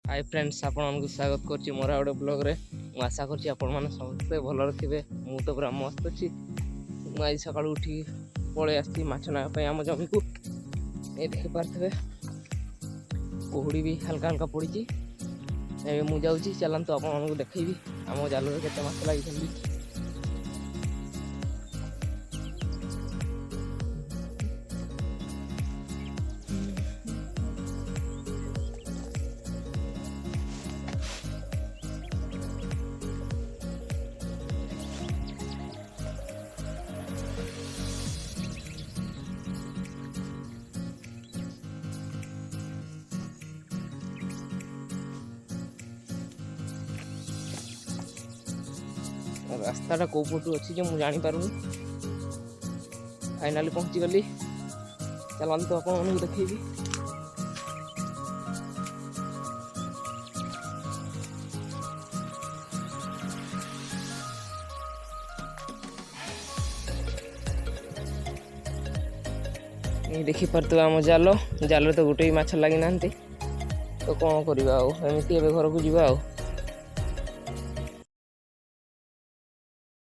Hi friends आपको स्वागत करछि मोर गोटे ब्लॉग रे। मु आशा करछि आपण माने समस्त भल थे। मु तो पूरा मस्त अच्छी। आज सका उठी पलि आसी माछ ना आम जमी को ये देखि पारे कुहुड़ी भी हल्का हल्का पड़ी। मु जाऊँगी चलतु आपको देखी आम जाल में केते माछ लगी। रास्ता कौ पटू अच्छी जो मुझे जापर फाइनाली पहुँची गली। चलतु आपको देखी देखी पारे आम जाल जाल तो गोटे माछ लगी ना तो कौन करवा एमती घर को जावा।